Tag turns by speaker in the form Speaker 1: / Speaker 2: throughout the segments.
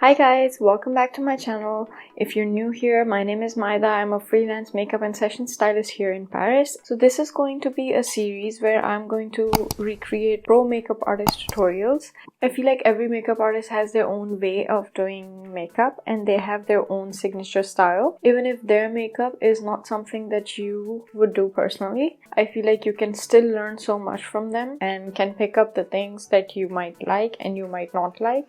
Speaker 1: Hi guys, welcome back to my channel. If you're new here, my name is Mydah. I'm a freelance makeup and session stylist here in Paris. So this is going to be a series where I'm going to recreate pro makeup artist tutorials. I feel like every makeup artist has their own way of doing makeup and they have their own signature style. Even if their makeup is not something that you would do personally, I feel like you can still learn so much from them and can pick up the things that you might like and you might not like.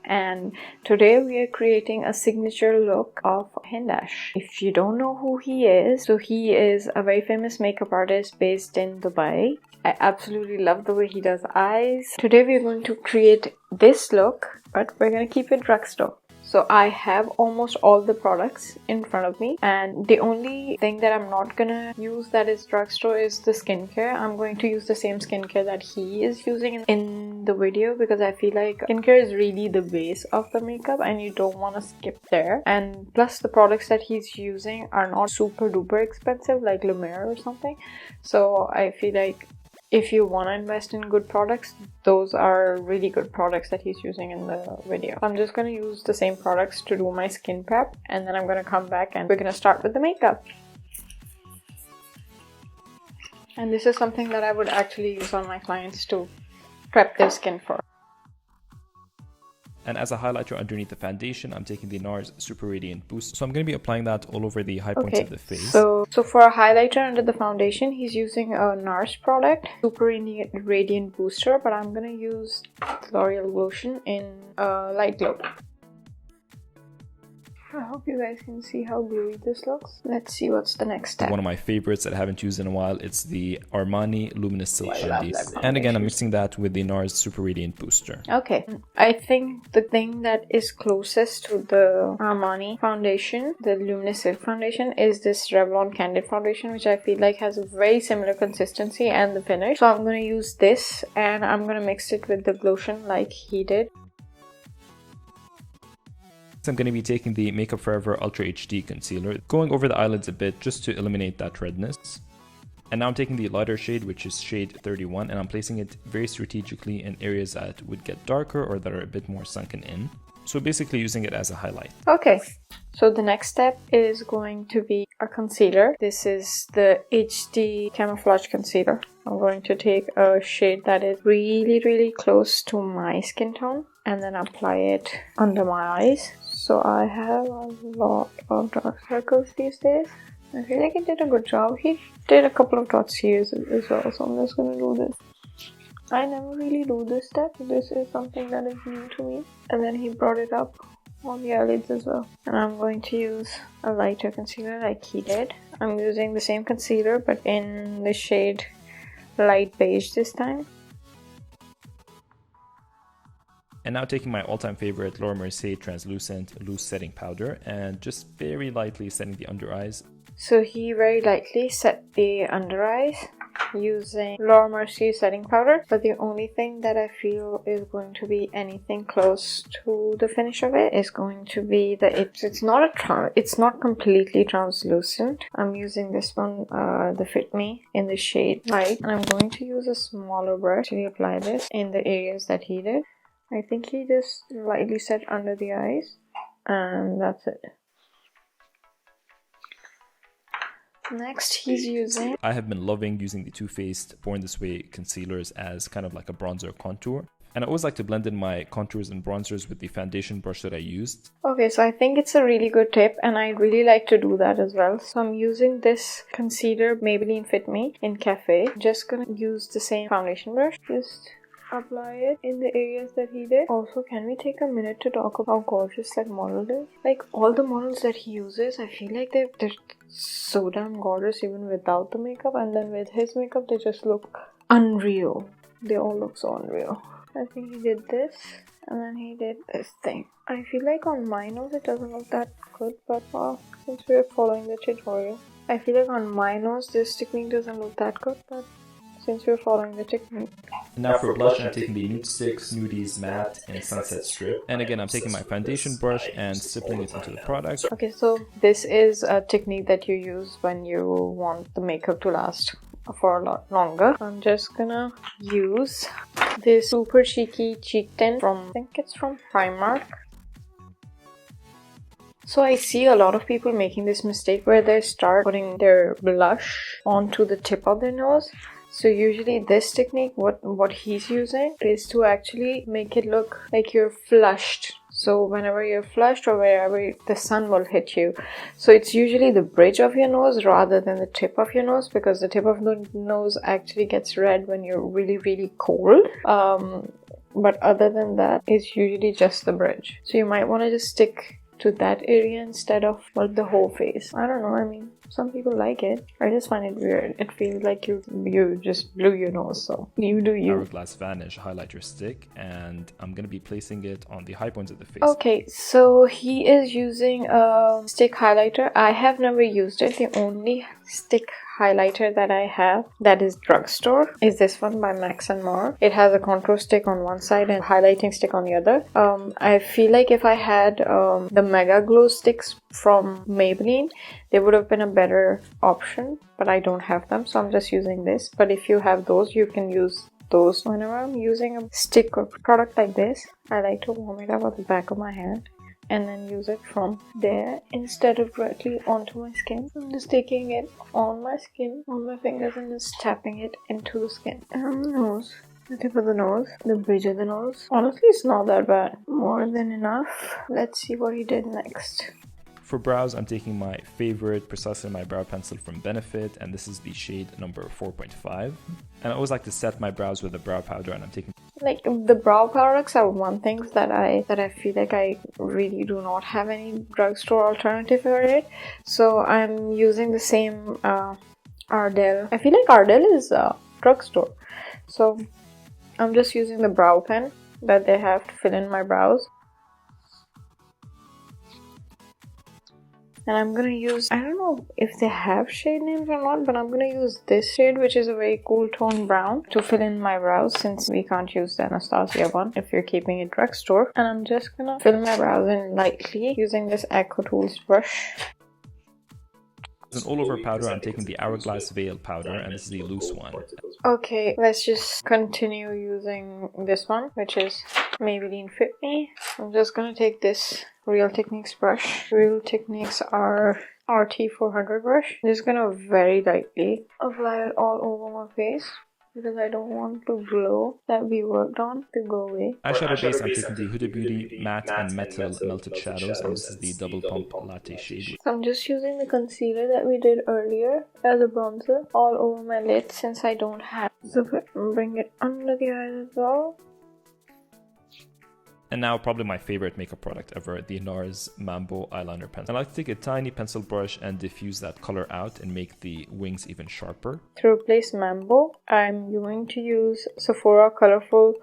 Speaker 1: And today we are creating a signature look of Hindash. If you don't know who he is, so he is a very famous makeup artist based in Dubai. I absolutely love the way he does eyes. Today we are going to create this look, but we're going to keep it drugstore. So I have almost all the products in front of me, and the only thing that I'm not gonna use that is drugstore is the skincare. I'm going to use the same skincare that he is using in the video because I feel like skincare is really the base of the makeup and you don't want to skip there. And plus the products that he's using are not super duper expensive like Luminous or something. So I feel like if you want to invest in good products, those are really good products that he's using in the video. I'm just going to use the same products to do my skin prep, and then I'm going to come back and we're going to start with the makeup. And this is something that I would actually use on my clients to prep their skin for.
Speaker 2: And as a highlighter underneath the foundation, I'm taking the Nars Super Radiant Boost. So I'm going to be applying that all over the high points of the face. So
Speaker 1: for a highlighter under the foundation, he's using a Nars product, Super Radiant Booster, but I'm going to use L'Oreal Lotion in Light Glow. I hope you guys can see how gluey this looks. Let's see what's the next step.
Speaker 2: One of my favorites that I haven't used in a while, it's the Armani Luminous Silk Candy. And again, I'm mixing that with the Nars Super Radiant Booster.
Speaker 1: Okay, I think the thing that is closest to the Armani foundation, the Luminous Silk foundation, is this Revlon Candid Foundation, which I feel like has a very similar consistency and the finish. So I'm going to use this and I'm going to mix it with the Glotion like he did.
Speaker 2: I'm going to be taking the Makeup Forever Ultra HD Concealer, going over the eyelids a bit just to eliminate that redness. And now I'm taking the lighter shade, which is shade 31, and I'm placing it very strategically in areas that would get darker or that are a bit more sunken in. So basically using it as a highlight. Okay, so the next step is going to be a concealer. This is the HD Camouflage Concealer. I'm going to take a shade that is really close to my skin tone and then apply it under my eyes. So I have a lot of dark circles these days. I feel like he did a good job. He did a couple of dots here as well, so I'm just gonna do this. I never really do this step. This is something that is new to me. And then he brought it up on the eyelids as well. And I'm going to use a lighter concealer like he did. I'm using the same concealer but in the shade light beige this time. And now taking my all-time favorite Laura Mercier Translucent Loose Setting Powder and just very lightly setting the under eyes.
Speaker 1: So he very lightly set the under eyes using Laura Mercier setting powder, but the only thing that I feel is going to be anything close to the finish of it is going to be that it's not completely translucent. I'm using this one, the Fit Me in the shade Light, and I'm going to use a smaller brush to apply this in the areas that he did. I think he just lightly set under the eyes, and that's it. Next, he's using...
Speaker 2: I have been loving using the Too Faced Born This Way concealers as kind of like a bronzer contour. And I always like to blend in my contours and bronzers with the foundation brush that I used.
Speaker 1: Okay, so I think it's a really good tip and I really like to do that as well. So I'm using this concealer, Maybelline Fit Me in Cafe. I'm just gonna use the same foundation brush. Just apply it in the areas that he did. Also, can we take a minute to talk about how gorgeous that model is? Like, all the models that he uses, I feel like they're so damn gorgeous even without the makeup, and then with his makeup they just look unreal. They all look so unreal. I think he did this and then he did this thing. I feel like on my nose it doesn't look that good, but well, since we're following the tutorial, I feel like on my nose this technique doesn't look that good, but since we're following the technique.
Speaker 2: And now for blush, I'm taking the Nude Sticks, Nudies Matte, and Sunset Strip. And again, I'm taking my foundation brush and stippling it into the product.
Speaker 1: Okay, so this is a technique that you use when you want the makeup to last for a lot longer. I'm just gonna use this super cheeky cheek tint from, I think it's from Primark. So I see a lot of people making this mistake where they start putting their blush onto the tip of their nose. So usually this technique, what he's using is to actually make it look like you're flushed. So whenever you're flushed or wherever the sun will hit you. So it's usually the bridge of your nose rather than the tip of your nose, because the tip of the nose actually gets red when you're really, really cold. But other than that, it's usually just the bridge. So you might want to just stick to that area instead of the whole face. I don't know, I mean, some people like it. I just find it weird. It feels like you just blew your nose, so you do you.
Speaker 2: Hourglass Vanish highlighter stick, and I'm gonna be placing it on the high points of the face.
Speaker 1: Okay, so he is using a stick highlighter. I have never used it. The only stick highlighter that I have that is Drugstore is this one by Max and More. It has a contour stick on one side and highlighting stick on the other. I feel like if I had the Mega Glow sticks from Maybelline, they would have been a better option, but I don't have them, so I'm just using this. But if you have those, you can use those. Whenever I'm using a stick or product like this, I like to warm it up at the back of my hand and then use it from there instead of directly onto my skin. I'm just taking it on my skin, on my fingers, and just tapping it into the skin. And on the nose, the tip of the nose, the bridge of the nose. Honestly, it's not that bad. More than enough. Let's see what he did next.
Speaker 2: For brows, I'm taking my favorite Precisely My Brow Pencil from Benefit, and this is the shade number 4.5. And I always like to set my brows with a brow powder, and I'm taking...
Speaker 1: Like, the brow products are one thing that I feel like I really do not have any drugstore alternative for it. So I'm using the same Ardell. I feel like Ardell is drugstore. So I'm just using the brow pen that they have to fill in my brows. And I'm gonna use, I don't know if they have shade names or not, but I'm gonna use this shade, which is a very cool tone brown, to fill in my brows, since we can't use the Anastasia one if you're keeping it drugstore. And I'm just gonna fill my brows in lightly using this Aqua Tools brush.
Speaker 2: As an all-over powder, I'm taking the Hourglass Veil powder, and this is the loose one.
Speaker 1: Okay, let's just continue using this one, which is Maybelline Fit Me. I'm just gonna take this Real Techniques brush. Real Techniques are RT400 brush. I'm just gonna very lightly apply it all over my face, because I don't want the glow that we worked on to go away.
Speaker 2: Eyeshadow base, I'm taking the Huda Beauty Matte and Metal Melted Shadows, and this is the Double Pump Latte shade.
Speaker 1: So I'm just using the concealer that we did earlier as a bronzer all over my lid, since I don't have. So bring it under the eyes as well.
Speaker 2: And now probably my favorite makeup product ever, the Nars Mambo eyeliner pencil. I like to take a tiny pencil brush and diffuse that color out and make the wings even sharper.
Speaker 1: To replace Mambo, I'm going to use Sephora Colorful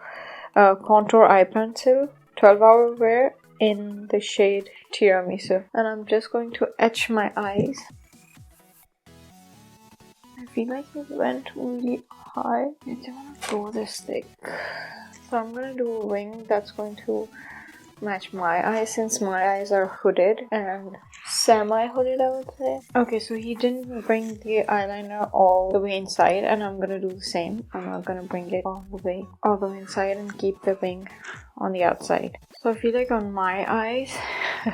Speaker 1: Contour Eye Pencil 12-hour wear in the shade Tiramisu. And I'm just going to etch my eyes. I feel like it went really high. I don't want to go this thick. So I'm gonna do a wing that's going to match my eyes, since my eyes are hooded and semi-hooded, I would say. Okay, so he didn't bring the eyeliner all the way inside, and I'm gonna do the same. I'm not gonna bring it all the way inside and keep the wing on the outside. So I feel like on my eyes,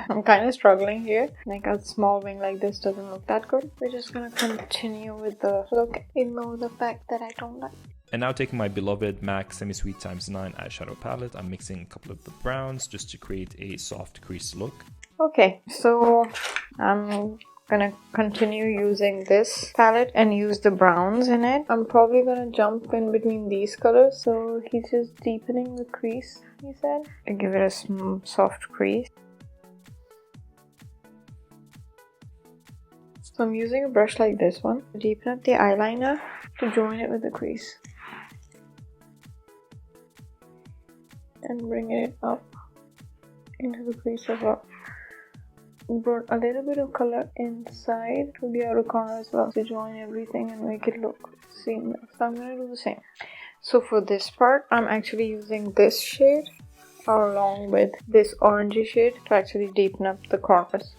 Speaker 1: I'm kind of struggling here. Like a small wing like this doesn't look that good. We're just gonna continue with the look, ignore the fact that I don't like.
Speaker 2: And now taking my beloved MAC Semi-Sweet x9 eyeshadow palette, I'm mixing a couple of the browns just to create a soft crease look.
Speaker 1: Okay, so I'm gonna continue using this palette and use the browns in it. I'm probably gonna jump in between these colors. So he's just deepening the crease, he said. I give it a soft crease. So I'm using a brush like this one to deepen up the eyeliner to join it with the crease. And bring it up into the crease as well. Brought a little bit of color inside to the outer corner as well to join everything and make it look seamless. So I'm gonna do the same. So for this part, I'm actually using this shade along with this orangey shade to actually deepen up the corners.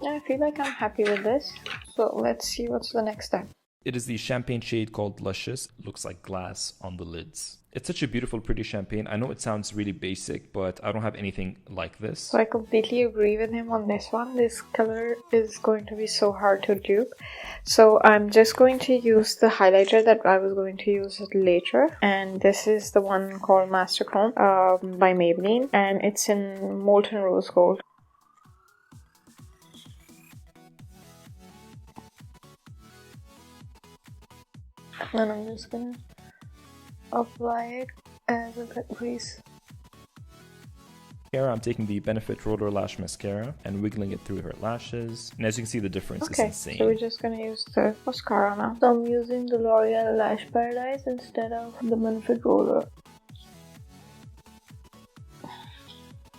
Speaker 1: I feel like I'm happy with this. So let's see what's the next step.
Speaker 2: It is the champagne shade called Luscious. It looks like glass on the lids. It's such a beautiful, pretty champagne. I know it sounds really basic, but I don't have anything like this.
Speaker 1: So I completely agree with him on this one. This color is going to be so hard to dupe. So I'm just going to use the highlighter that I was going to use later. And this is the one called Master Chrome by Maybelline. And it's in Molten Rose Gold. And I'm just gonna apply it as a cut crease.
Speaker 2: Here I'm taking the Benefit Roller Lash Mascara and wiggling it through her lashes. And as you can see, the difference is insane.
Speaker 1: So we're just gonna use the mascara now. So I'm using the L'Oreal Lash Paradise instead of the Benefit Roller.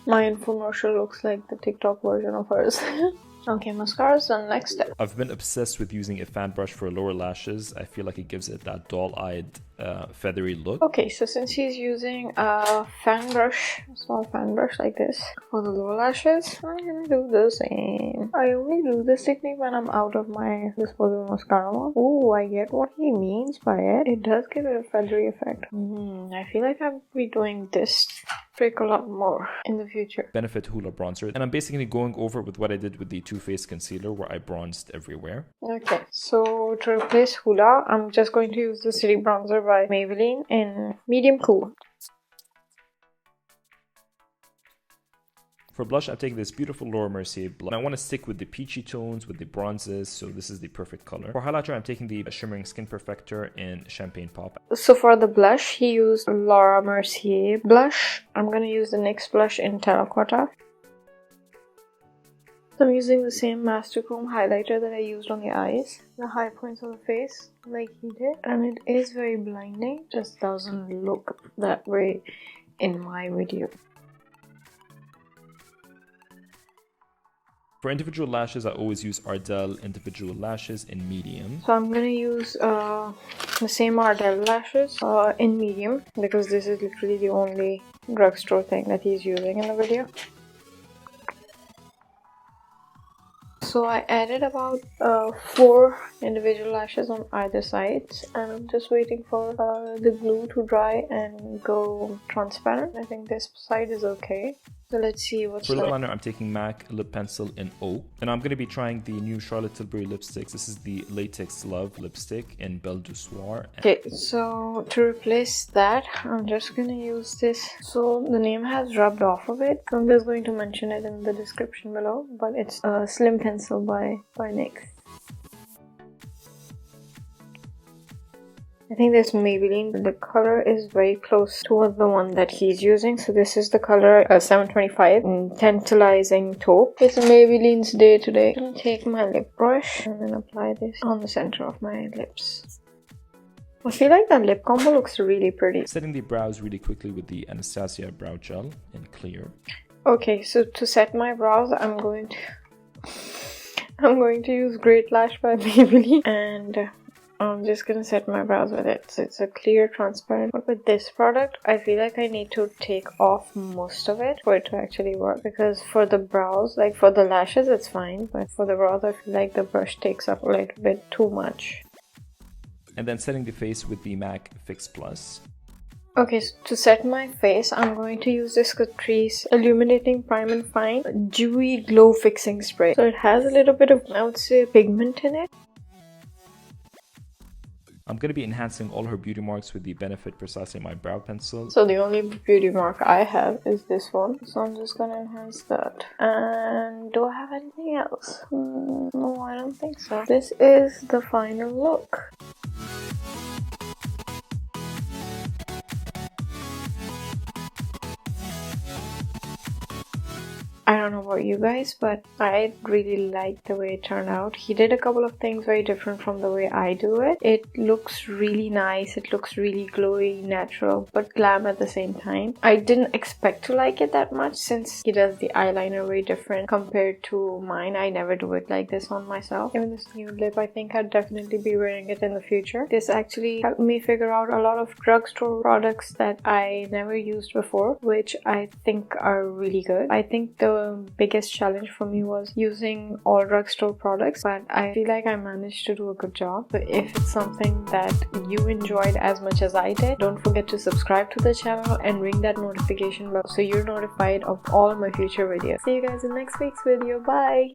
Speaker 1: My infomercial looks like the TikTok version of hers. Okay, mascara's done. Next step.
Speaker 2: I've been obsessed with using a fan brush for lower lashes. I feel like it gives it that doll-eyed, feathery look.
Speaker 1: Okay, so since he's using a fan brush, a small fan brush like this for the lower lashes, I'm gonna do the same. I only do this technique when I'm out of my disposable mascara. Oh, I get what he means by it. It does give it a feathery effect. I feel like I'll be doing this trick a lot more in the future.
Speaker 2: Benefit Hoola Bronzer. And I'm basically going over with what I did with the Too Faced Concealer where I bronzed everywhere.
Speaker 1: Okay, so to replace Hoola, I'm just going to use the City Bronzer by Maybelline in Medium Cool.
Speaker 2: For blush, I'm taking this beautiful Laura Mercier blush. And I want to stick with the peachy tones, with the bronzes, so this is the perfect color. For highlighter, I'm taking the Shimmering Skin Perfector in Champagne Pop.
Speaker 1: So for the blush, he used Laura Mercier blush. I'm going to use the NYX blush in Terracotta. So I'm using the same Master Chrome highlighter that I used on the eyes, the high points of the face, like he did. And it is very blinding, just doesn't look that way in my video.
Speaker 2: For individual lashes, I always use Ardell individual lashes in medium.
Speaker 1: So I'm gonna use the same Ardell lashes in medium because this is literally the only drugstore thing that he's using in the video. So I added about 4 individual lashes on either side, and I'm just waiting for the glue to dry and go transparent. I think this side is okay. So let's see what's
Speaker 2: For lip
Speaker 1: left.
Speaker 2: liner, I'm taking MAC lip pencil in Oak. And I'm going to be trying the new Charlotte Tilbury lipsticks. This is the Latex Love lipstick in Belle du Soir.
Speaker 1: Okay, so to replace that, I'm just going to use this. So the name has rubbed off of it. I'm just going to mention it in the description below. But it's a Slim Pencil by NYX. I think this Maybelline, the color is very close to the one that he's using. So this is the color 725 in Tantalizing Taupe. It's Maybelline's day today. I'm gonna take my lip brush and then apply this on the center of my lips. I feel like that lip combo looks really pretty.
Speaker 2: Setting the brows really quickly with the Anastasia Brow Gel in Clear.
Speaker 1: Okay, so to set my brows, I'm going to use Great Lash by Maybelline, and I'm just gonna set my brows with it. So it's a clear, transparent. But with this product, I feel like I need to take off most of it for it to actually work. Because for the brows, like for the lashes, it's fine. But for the brows, I feel like the brush takes up a little bit too much.
Speaker 2: And then setting the face with the MAC Fix Plus.
Speaker 1: Okay, so to set my face, I'm going to use this Catrice Illuminating Prime and Fine Dewy Glow Fixing Spray. So it has a little bit of, I would say, pigment in it.
Speaker 2: I'm going to be enhancing all her beauty marks with the Benefit Precisely My Brow Pencil.
Speaker 1: So the only beauty mark I have is this one. So I'm just going to enhance that. And do I have anything else? No, I don't think so. This is the final look. I don't know about you guys, but I really like the way it turned out. He did a couple of things very different from the way I do it. It looks really nice. It looks really glowy, natural, but glam at the same time. I didn't expect to like it that much since he does the eyeliner very different compared to mine. I never do it like this on myself. Even this new lip, I think I'd definitely be wearing it in the future. This actually helped me figure out a lot of drugstore products that I never used before, which I think are really good. I think the biggest challenge for me was using all drugstore products, but I feel like I managed to do a good job. So if it's something that you enjoyed as much as I did, don't forget to subscribe to the channel and ring that notification bell so you're notified of all my future videos. See you guys in next week's video. Bye!